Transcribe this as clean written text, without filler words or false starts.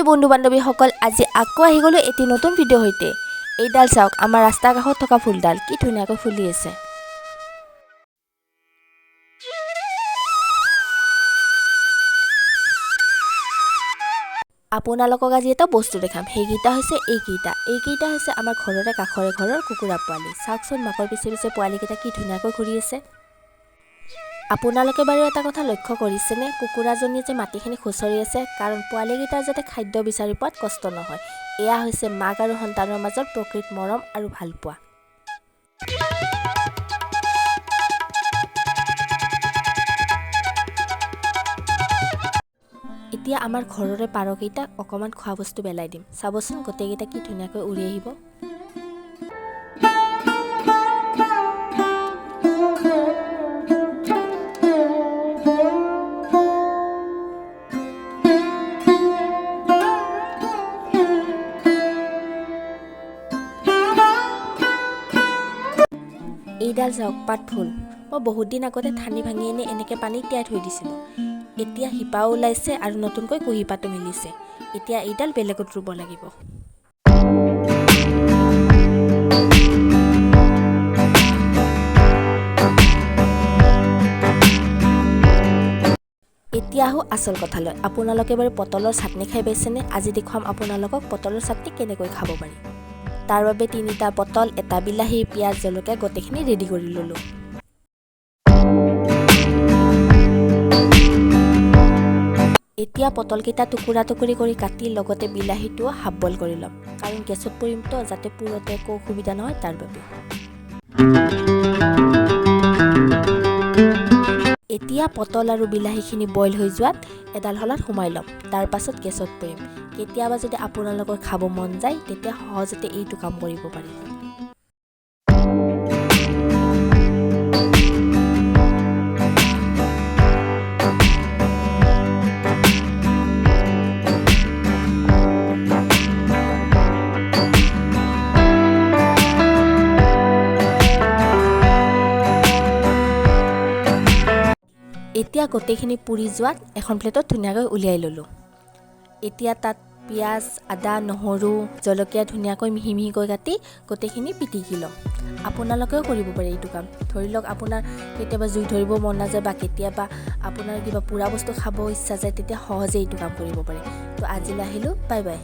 বন্ধু বান্ধৱীসকল আজি আকৌ আহি গ'লো এটি নতুন ভিডিঅ' সৈতে। এইডাল চাওক আমাৰ ৰাস্তাৰ কাষত থকা ফুলডাল কি ধুনীয়াকৈ ফুলি আছে। আপোনালোকক আজি এটা বস্তু দেখাম, সেইকেইটা হৈছে এইকেইটা হৈছে আমাৰ ঘৰৰে কাষৰে ঘৰৰ কুকুৰা পোৱালি। চাওকচোন মাকৰ পিছে পিছে পোৱালিকেইটা কি ধুনীয়াকৈ ঘূৰি আছে। আপোনালোকে বাৰু এটা কথা লক্ষ্য কৰিছেনে, কুকুৰাজনীয়ে যে মাটিখিনি খুচৰি আছে কাৰণ পোৱালিকেইটাৰ যাতে খাদ্য বিচাৰি পোৱাত কষ্ট নহয়। এয়া হৈছে মাক আৰু সন্তানৰ মাজত প্ৰকৃত মৰম আৰু ভালপোৱা। এতিয়া আমাৰ ঘৰৰে পাৰকেইটাক অকণমান খোৱা বস্তু পেলাই দিম। চাবচোন গোটেইকেইটা কি ধুনীয়াকৈ উৰি আহিব। এইডাল চাওক পাত ফুল, মই বহুত দিন আগতে ঠানি ভাঙি এনেকৈ পানীত তিয়াই থৈ দিছিলোঁ। এতিয়া শিপাও ওলাইছে আৰু নতুনকৈ কুঁহিপাতো মিলিছে। এতিয়া এইডাল বেলেগত ৰুব লাগিব। এতিয়া আহোঁ আচল কথালৈ। আপোনালোকে বাৰু পটলৰ চাটনি খাই পাইছেনে? আজি দেখুৱাম আপোনালোকক পটলৰ চাটনি কেনেকৈ খাব পাৰি। তাৰ বাবে 3টা পটল, এটা বিলাহী, পিঁয়াজ, জলকীয়া গোটেইখিনি ৰেডি কৰি ল'লোঁ। এতিয়া পটলকেইটা টুকুৰা টুকুৰি কৰি কাটি লগতে বিলাহীটোও হাফ বইল কৰি ল'ম, কাৰণ গেছত পৰিমতো যাতে পুৰোতে একো অসুবিধা নহয় তাৰ বাবে। এতিয়া পটল আৰু বিলাহীখিনি বইল হৈ যোৱাত এডাল শলাত সোমাই ল'ম, তাৰ পাছত গেছত পৰিম। কেতিয়াবা যদি আপোনালোকৰ খাব মন যায় তেতিয়া সহজতে এইটো কাম কৰিব পাৰিব। এতিয়া গোটেইখিনি পুৰি যোৱাত এখন প্লেটত ধুনীয়াকৈ উলিয়াই ল'লোঁ। এতিয়া তাত পিঁয়াজ, আদা, নহৰু, জলকীয়া ধুনীয়াকৈ মিহি মিহিকৈ কাটি গোটেইখিনি পিটিকি ল'ম। আপোনালোকেও কৰিব পাৰে এইটো কাম। ধৰি লওক আপোনাৰ কেতিয়াবা জুই ধৰিব মন নাযায় বা কেতিয়াবা আপোনাৰ কিবা পুৰা বস্তু খাব ইচ্ছা যায়, তেতিয়া সহজে এইটো কাম কৰিব পাৰে। তো আজিলৈ আহিলোঁ, বাই বাই।